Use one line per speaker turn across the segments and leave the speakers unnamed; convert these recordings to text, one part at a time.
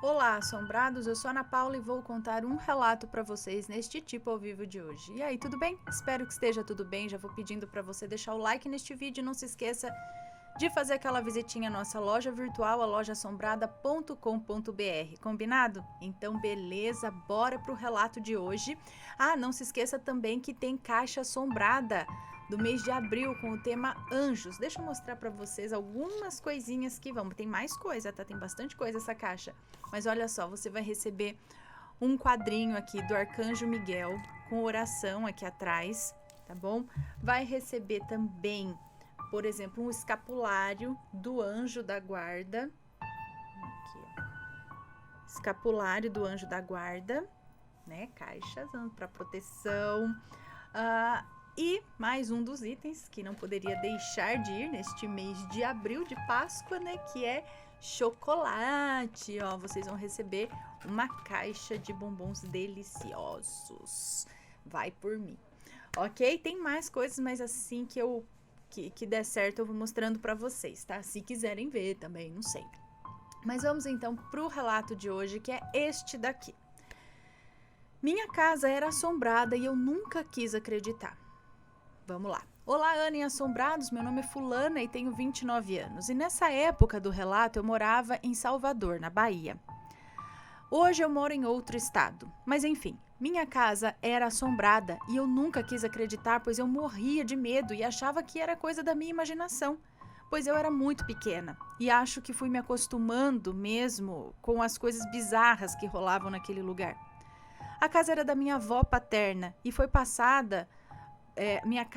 Olá, assombrados, eu sou a Ana Paula e vou contar um relato para vocês neste tipo ao vivo de hoje. E aí, tudo bem? Espero que esteja tudo bem. Já vou pedindo para você deixar o like neste vídeo e não se esqueça de fazer aquela visitinha à nossa loja virtual, a lojaassombrada.com.br. Combinado? Então, beleza, bora pro relato de hoje. Ah, não se esqueça também que tem caixa assombrada do mês de abril com o tema anjos. Deixa eu mostrar para vocês algumas coisinhas que vão. Tem mais coisa, tá? Tem bastante coisa essa caixa. Mas olha só, você vai receber um quadrinho aqui do Arcanjo Miguel com oração aqui atrás, tá bom? Vai receber também, por exemplo, um escapulário do Anjo da Guarda. Aqui, ó. Escapulário do Anjo da Guarda, né? Caixas para proteção. E mais um dos itens que não poderia deixar de ir neste mês de abril de Páscoa, né? Que é chocolate. Ó, vocês vão receber uma caixa de bombons deliciosos. Vai por mim. Ok? Tem mais coisas, mas assim que der certo eu vou mostrando para vocês, tá? Se quiserem ver também, não sei. Mas vamos então pro relato de hoje, que é este daqui. Minha casa era assombrada e eu nunca quis acreditar. Vamos lá. Olá, Ana e assombrados, meu nome é Fulana e tenho 29 anos. E nessa época do relato eu morava em Salvador, na Bahia. Hoje eu moro em outro estado. Mas enfim, minha casa era assombrada e eu nunca quis acreditar, pois eu morria de medo e achava que era coisa da minha imaginação. Pois eu era muito pequena e acho que fui me acostumando mesmo com as coisas bizarras que rolavam naquele lugar. A casa era da minha avó paterna e foi passada...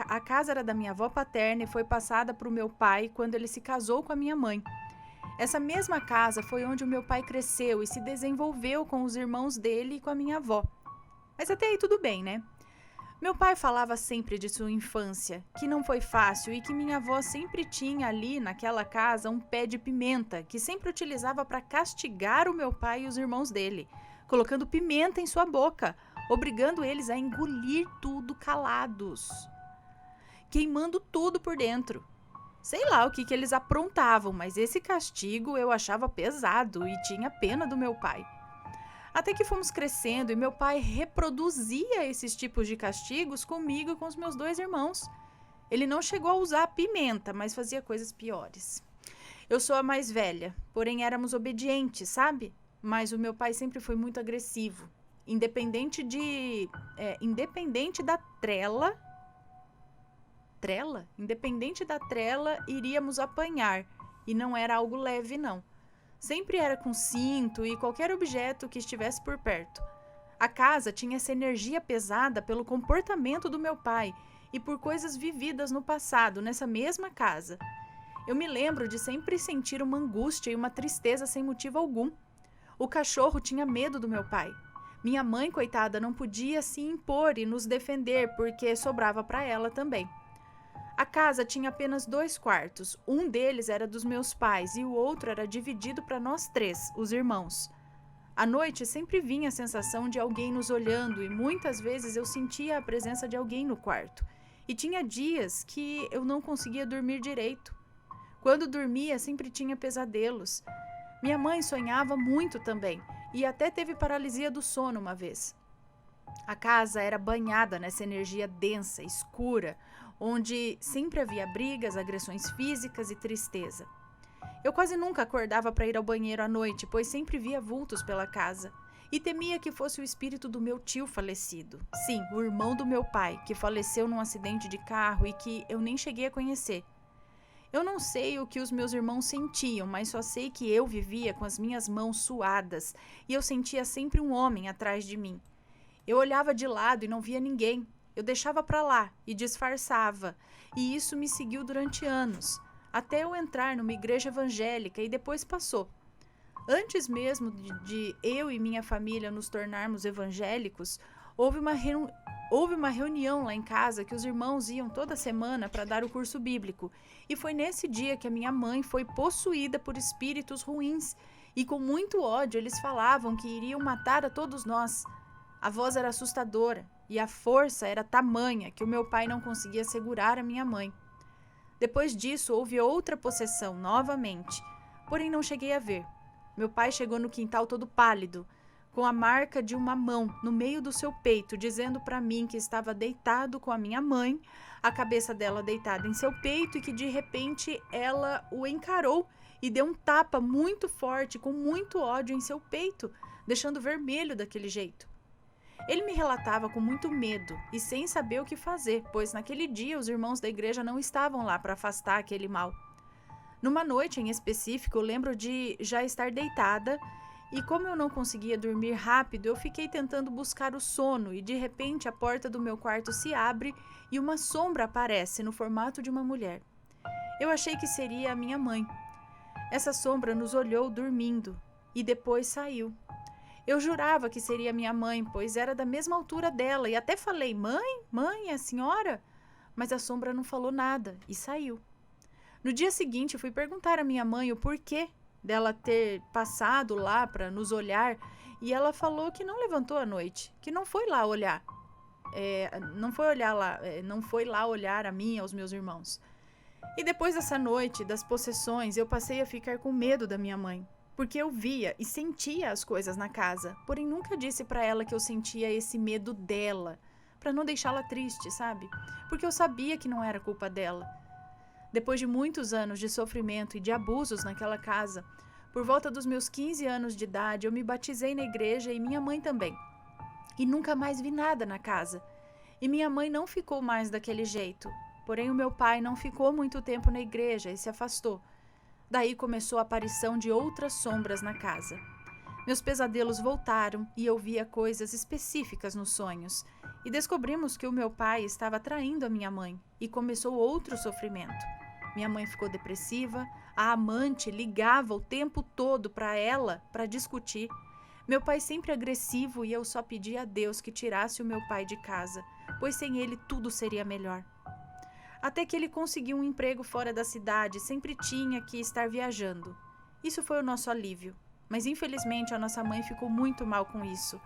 a casa era da minha avó paterna e foi passada para o meu pai quando ele se casou com a minha mãe. Essa mesma casa foi onde o meu pai cresceu e se desenvolveu com os irmãos dele e com a minha avó. Mas até aí tudo bem, né? Meu pai falava sempre de sua infância, que não foi fácil e que minha avó sempre tinha ali naquela casa um pé de pimenta que sempre utilizava para castigar o meu pai e os irmãos dele, colocando pimenta em sua boca, obrigando eles a engolir tudo calados, queimando tudo por dentro. Sei lá o que eles aprontavam, mas esse castigo eu achava pesado e tinha pena do meu pai. Até que fomos crescendo e meu pai reproduzia esses tipos de castigos comigo e com os meus dois irmãos. Ele não chegou a usar pimenta, mas fazia coisas piores. Eu sou a mais velha, porém éramos obedientes, sabe? Mas o meu pai sempre foi muito agressivo. Independente da trela, independente da trela, iríamos apanhar, e não era algo leve, não. Sempre era com cinto e qualquer objeto que estivesse por perto. A casa tinha essa energia pesada pelo comportamento do meu pai e por coisas vividas no passado, nessa mesma casa. Eu me lembro de sempre sentir uma angústia e uma tristeza sem motivo algum. O cachorro tinha medo do meu pai. Minha mãe, coitada, não podia se impor e nos defender porque sobrava para ela também. A casa tinha apenas 2 quartos. Um deles era dos meus pais e o outro era dividido para nós 3, os irmãos. À noite sempre vinha a sensação de alguém nos olhando e muitas vezes eu sentia a presença de alguém no quarto. E tinha dias que eu não conseguia dormir direito. Quando dormia, sempre tinha pesadelos. Minha mãe sonhava muito também e até teve paralisia do sono uma vez. A casa era banhada nessa energia densa, escura, onde sempre havia brigas, agressões físicas e tristeza. Eu quase nunca acordava para ir ao banheiro à noite, pois sempre via vultos pela casa e temia que fosse o espírito do meu tio falecido. Sim, o irmão do meu pai, que faleceu num acidente de carro e que eu nem cheguei a conhecer. Eu não sei o que os meus irmãos sentiam, mas só sei que eu vivia com as minhas mãos suadas e eu sentia sempre um homem atrás de mim. Eu olhava de lado e não via ninguém. Eu deixava para lá e disfarçava, e isso me seguiu durante anos, até eu entrar numa igreja evangélica e depois passou. Antes mesmo de eu e minha família nos tornarmos evangélicos, houve uma reunião lá em casa que os irmãos iam toda semana para dar o curso bíblico. E foi nesse dia que a minha mãe foi possuída por espíritos ruins. E com muito ódio eles falavam que iriam matar a todos nós. A voz era assustadora e a força era tamanha que o meu pai não conseguia segurar a minha mãe. Depois disso houve outra possessão novamente, porém não cheguei a ver. Meu pai chegou no quintal todo pálido, com a marca de uma mão no meio do seu peito, dizendo para mim que estava deitado com a minha mãe, a cabeça dela deitada em seu peito e que de repente ela o encarou e deu um tapa muito forte, com muito ódio em seu peito, deixando vermelho daquele jeito. Ele me relatava com muito medo e sem saber o que fazer, pois naquele dia os irmãos da igreja não estavam lá para afastar aquele mal. Numa noite em específico, eu lembro de já estar deitada e como eu não conseguia dormir rápido, eu fiquei tentando buscar o sono e de repente a porta do meu quarto se abre e uma sombra aparece no formato de uma mulher. Eu achei que seria a minha mãe. Essa sombra nos olhou dormindo e depois saiu. Eu jurava que seria minha mãe, pois era da mesma altura dela e até falei, mãe, é a senhora? Mas a sombra não falou nada e saiu. No dia seguinte, fui perguntar à minha mãe o porquê dela ter passado lá para nos olhar e ela falou que não levantou à noite, que não foi lá olhar. Não foi lá olhar a mim e aos meus irmãos. E depois dessa noite, das possessões, eu passei a ficar com medo da minha mãe, porque eu via e sentia as coisas na casa, porém nunca disse para ela que eu sentia esse medo dela, para não deixá-la triste, sabe? Porque eu sabia que não era culpa dela. Depois de muitos anos de sofrimento e de abusos naquela casa, por volta dos meus 15 anos de idade, eu me batizei na igreja e minha mãe também. E nunca mais vi nada na casa. E minha mãe não ficou mais daquele jeito. Porém, o meu pai não ficou muito tempo na igreja e se afastou. Daí começou a aparição de outras sombras na casa. Meus pesadelos voltaram e eu via coisas específicas nos sonhos. E descobrimos que o meu pai estava traindo a minha mãe e começou outro sofrimento. Minha mãe ficou depressiva, a amante ligava o tempo todo para ela para discutir. Meu pai sempre agressivo e eu só pedia a Deus que tirasse o meu pai de casa, pois sem ele tudo seria melhor. Até que ele conseguiu um emprego fora da cidade, sempre tinha que estar viajando. Isso foi o nosso alívio, mas infelizmente a nossa mãe ficou muito mal com isso.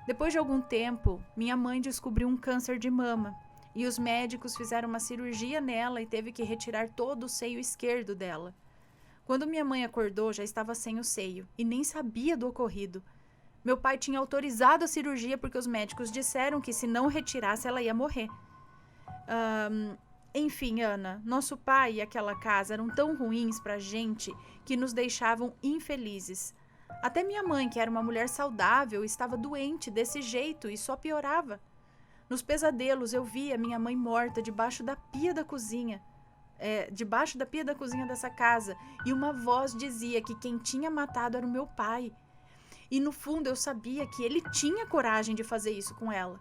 Depois de algum tempo, minha mãe descobriu um câncer de mama e os médicos fizeram uma cirurgia nela e teve que retirar todo o seio esquerdo dela. Quando minha mãe acordou, já estava sem o seio e nem sabia do ocorrido. Meu pai tinha autorizado a cirurgia porque os médicos disseram que se não retirasse ela ia morrer. Enfim, Ana, nosso pai e aquela casa eram tão ruins pra gente que nos deixavam infelizes. Até minha mãe, que era uma mulher saudável, estava doente desse jeito e só piorava. Nos pesadelos eu via minha mãe morta debaixo da pia da cozinha. Debaixo da pia da cozinha dessa casa. E uma voz dizia que quem tinha matado era o meu pai. E no fundo eu sabia que ele tinha coragem de fazer isso com ela.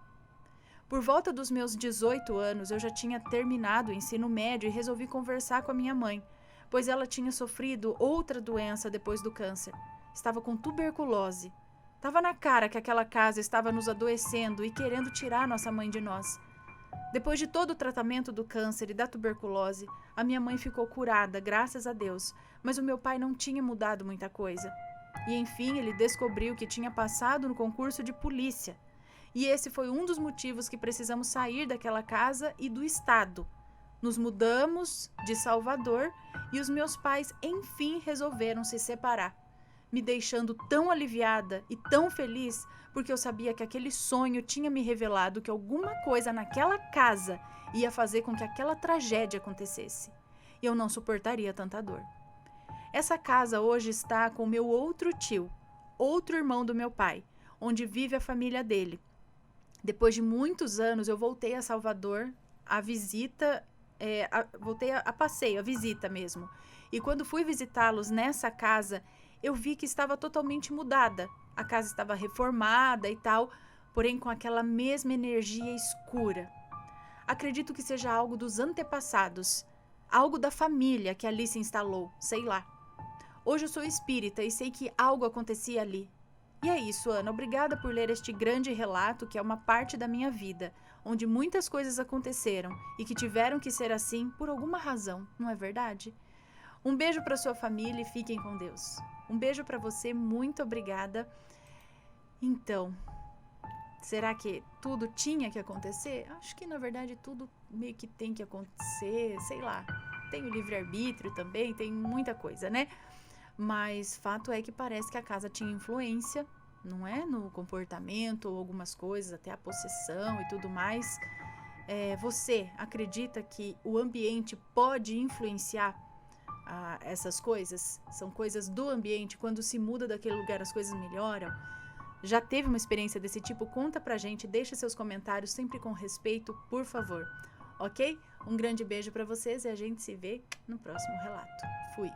Por volta dos meus 18 anos, eu já tinha terminado o ensino médio e resolvi conversar com a minha mãe, pois ela tinha sofrido outra doença depois do câncer. Estava com tuberculose. Estava na cara que aquela casa estava nos adoecendo e querendo tirar nossa mãe de nós. Depois de todo o tratamento do câncer e da tuberculose, a minha mãe ficou curada, graças a Deus, mas o meu pai não tinha mudado muita coisa. E enfim, ele descobriu que tinha passado no concurso de polícia. E esse foi um dos motivos que precisamos sair daquela casa e do estado. Nos mudamos de Salvador e os meus pais, enfim, resolveram se separar, me deixando tão aliviada e tão feliz porque eu sabia que aquele sonho tinha me revelado que alguma coisa naquela casa ia fazer com que aquela tragédia acontecesse. E eu não suportaria tanta dor. Essa casa hoje está com meu outro tio, outro irmão do meu pai, onde vive a família dele. Depois de muitos anos, eu voltei a Salvador, a visita, voltei a passeio, a visita mesmo. E quando fui visitá-los nessa casa, eu vi que estava totalmente mudada. A casa estava reformada e tal, porém com aquela mesma energia escura. Acredito que seja algo dos antepassados, algo da família que ali se instalou, sei lá. Hoje eu sou espírita e sei que algo acontecia ali. E é isso, Ana. Obrigada por ler este grande relato que é uma parte da minha vida, onde muitas coisas aconteceram e que tiveram que ser assim por alguma razão, não é verdade? Um beijo para sua família e fiquem com Deus. Um beijo para você, muito obrigada. Então, será que tudo tinha que acontecer? Acho que na verdade tudo meio que tem que acontecer, sei lá. Tem o livre-arbítrio também, tem muita coisa, né? mas fato é que parece que a casa tinha influência, não é? No comportamento ou algumas coisas, até a possessão e tudo mais. Você acredita que o ambiente pode influenciar essas coisas? São coisas do ambiente, quando se muda daquele lugar as coisas melhoram? Já teve uma experiência desse tipo? Conta pra gente, deixa seus comentários sempre com respeito, por favor. Ok? Um grande beijo pra vocês e a gente se vê no próximo relato. Fui!